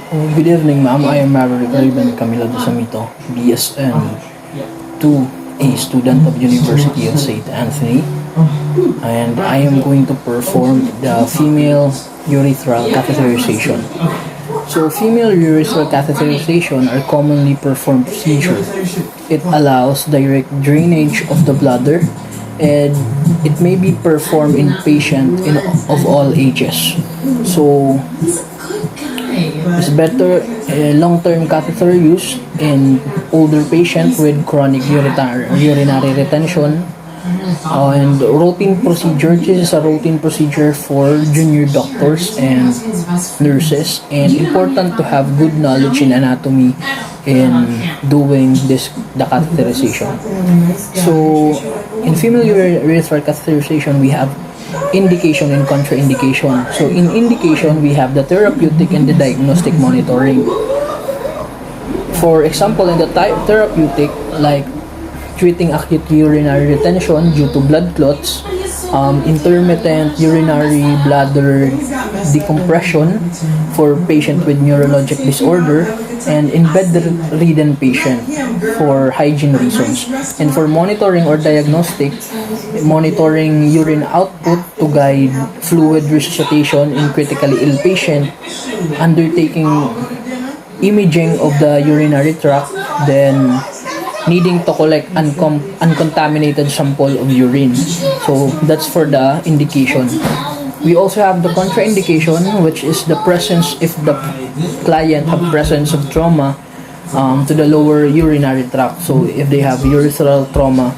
Good evening, ma'am. I am Maverick Raven Camila de Samito, BSN 2, a student of University of St. Anthony, and I am going to perform the female urethral catheterization. So, female urethral catheterization are commonly performed procedure. It allows direct drainage of the bladder, and it may be performed in patient of all ages. So, it's better long-term catheter use in older patients with chronic urinary retention, and routine procedure. This is a routine procedure for junior doctors and nurses, and important to have good knowledge in anatomy in doing the catheterization. So in female urethral catheterization, we have indication and contraindication. So in indication, we have the therapeutic and the diagnostic monitoring. For example, in the therapeutic, like treating acute urinary retention due to blood clots, intermittent urinary bladder decompression for patient with neurologic disorder, and in bedridden patient for hygiene reasons. And for monitoring or diagnostic, monitoring urine output to guide fluid resuscitation in critically ill patient, undertaking imaging of the urinary tract, then needing to collect uncontaminated sample of urine. So that's for the indication. We also have the contraindication, which is the presence, if the client have presence of trauma to the lower urinary tract. So if they have urethral trauma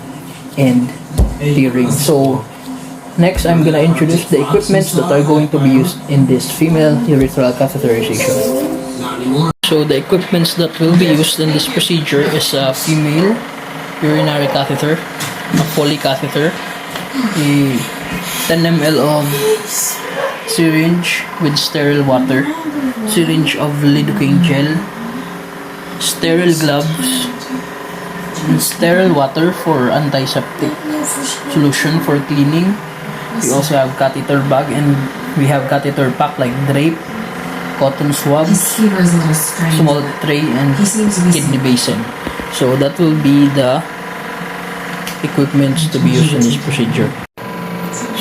and tearing. So next, I'm gonna introduce the equipments that are going to be used in this female urethral catheterization. So the equipments that will be used in this procedure is a female urinary catheter, a Foley catheter, a 10 ml of syringe with sterile water, syringe of lidocaine gel, sterile gloves, and sterile water for antiseptic solution for cleaning. We also have catheter bag, and we have catheter pack like drape, cotton swabs, small tray, and kidney basin. So that will be the equipments to be used in this procedure.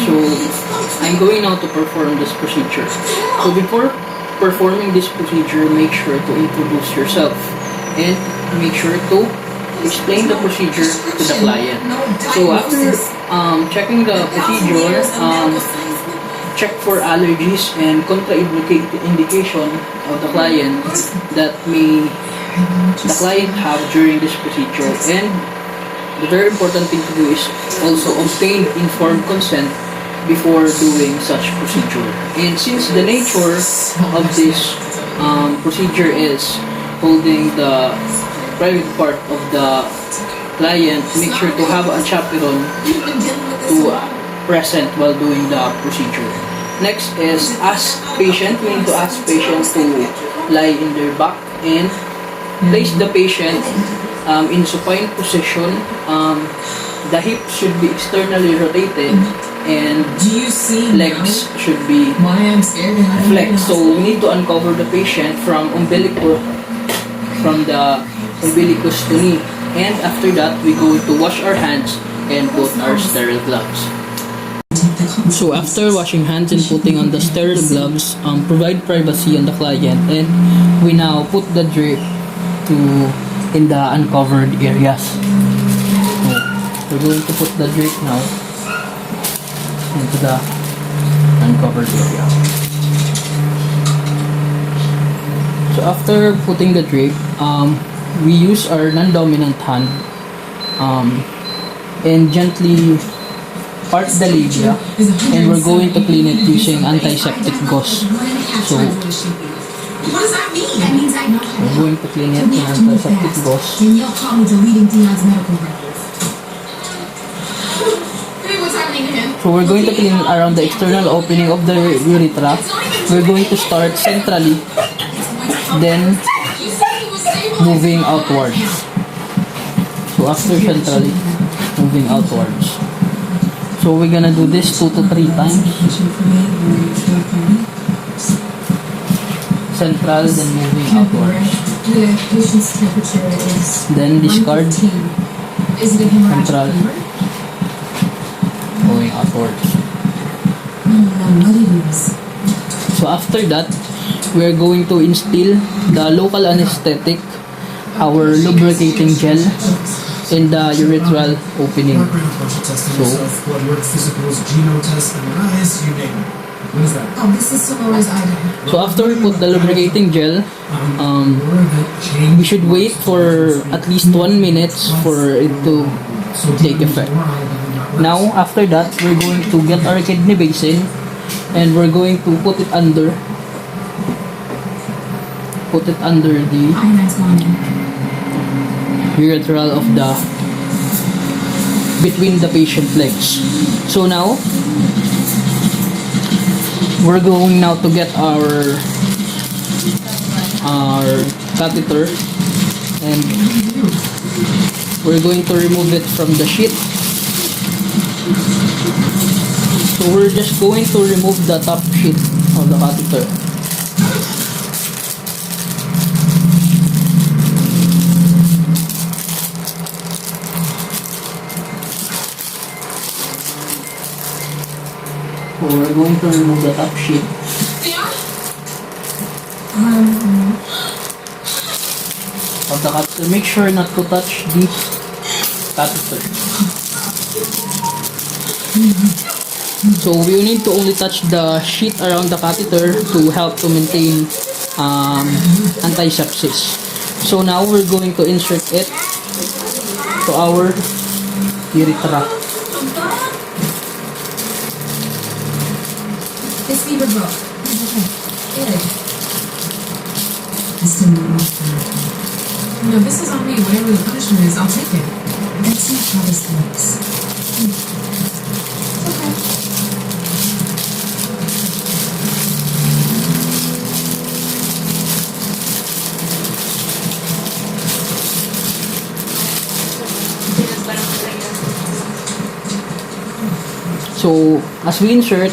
So I'm going now to perform this procedure. So before performing this procedure, make sure to introduce yourself and make sure to explain the procedure to the client. So after checking the procedure, check for allergies and contraindication of the client that may the client have during this procedure. And the very important thing to do is also obtain informed consent before doing such procedure. And since the nature of this procedure is holding the private part of the client, make sure to have a chaperone to present while doing the procedure. Next is ask patient. We need to ask patient to lie in their back and place the patient in supine position. The hips should be externally rotated and legs should be flexed. So we need to uncover the patient from the umbilicus to knee. And after that, we go to wash our hands and put our sterile gloves. So after washing hands and putting on the sterile gloves, provide privacy on the client, and we now put the drape in the uncovered areas. So we're going to put the drape now into the uncovered area. So after putting the drape, we use our non-dominant hand and gently part the labia, and we're going to clean it using antiseptic gauze. So what does that mean? That means I know. we're going to clean it in antiseptic gauze. And you'll call me deleting Dion's medical records. Hey, what's happening to him? So we're going to clean around the external opening of the urethra. We're going to start centrally, then moving outwards. So after centrally, moving outwards. So we're gonna do this 2 to 3 times. central, then moving outwards. The patient's temperature is Then discard 115. Is it a hemorrhagic Central. fever? going outwards. No, what it is. So after that, we're going to instill the local anesthetic, our lubricating gel, in the urethral opening. Background bunch of testing So- yourself, blood work, physicals, genome tests, MRIs, you name it. What is that? Oh, this is Solora's item. So after we put the lubricating gel, Your event changed. we should wait for at least 1 minute for it to So take effect. Now, after that, we're going to get our kidney basin and we're going to put it under the Ionine's gone in. urethral of the between the patient legs. So now, we're going now to get our catheter and we're going to remove it from the sheet. So we're just going to remove the top sheet of the catheter. So we're going to remove the top sheet. Of the catheter. Make sure not to touch the catheter. So we need to only touch the sheet around the catheter to help to maintain antisepsis. So now we're going to insert it to our urethra. His fever broke. He's okay. Good. I still don't know. No, this is on me. Whatever the punishment is, I'll take it. That's not how this works. Okay. So as we insert,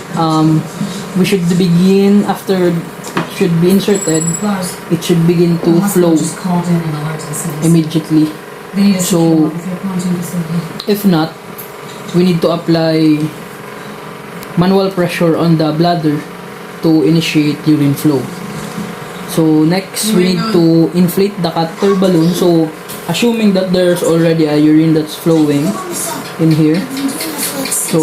we should begin after it should be inserted. Lars, It should begin the to hospital flow just called in and alerted us. immediately. They need a So- with your quarantine facility. If not, we need to apply manual pressure on the bladder to initiate urine flow. So next, we need to inflate the catheter balloon. So assuming that there's already a urine that's flowing in here, so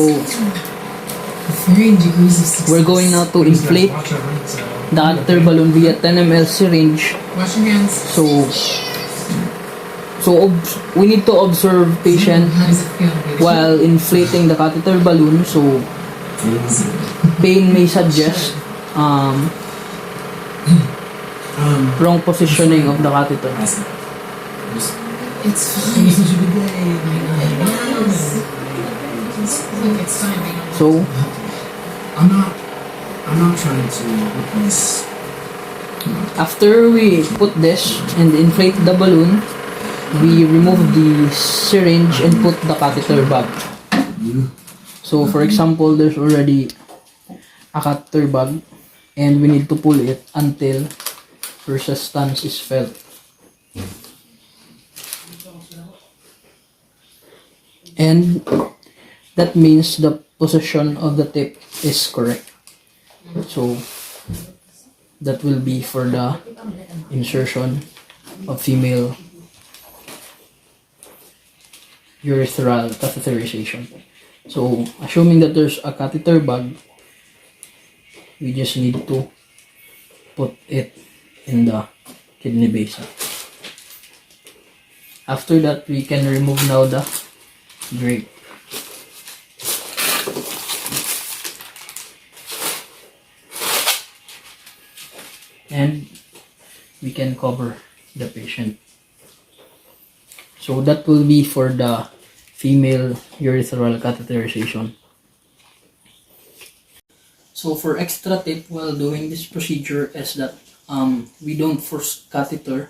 3 degrees of 6. we're going now to inflate Watch over it, the catheter balloon via 10 ml syringe. Wash your hands. So we need to observe patient How does it feel, baby? while inflating the catheter balloon. So pain may suggest wrong positioning of the catheter. It's fine. Look, it's fine. So I'm not trying to replace. after we put this and inflate the balloon, we remove the syringe and put the catheter back. So for example, there's already a catheter bag and we need to pull it until resistance is felt. And that means the position of the tip is correct. So that will be for the insertion of female urethral catheterization. So assuming that there's a catheter bag, we just need to put it in the kidney basin. After that, we can remove now the drape. And we can cover the patient. So that will be for the female urethral catheterization. So for extra tip while doing this procedure is that we don't force catheter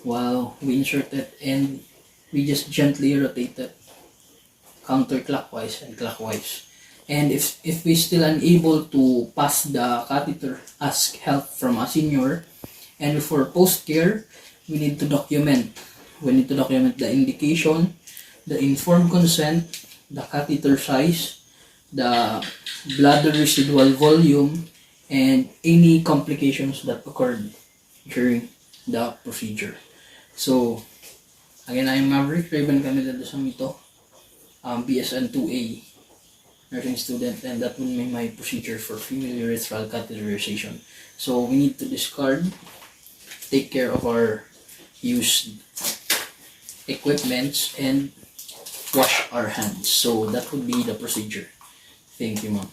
while we insert it, and we just gently rotate it counterclockwise and clockwise. And if we still unable to pass the catheter, ask help from a senior. And for post-care, we need to document. We need to document the indication, the informed consent, the catheter size, the bladder residual volume, and any complications that occurred during the procedure. So, again, I am Maverick Raven Camila de Samito, BSN 2A nursing student, and that will be my procedure for female urethral catheterization. So, we need to discard, take care of our used equipments, and wash our hands. So, that would be the procedure. Thank you, ma'am.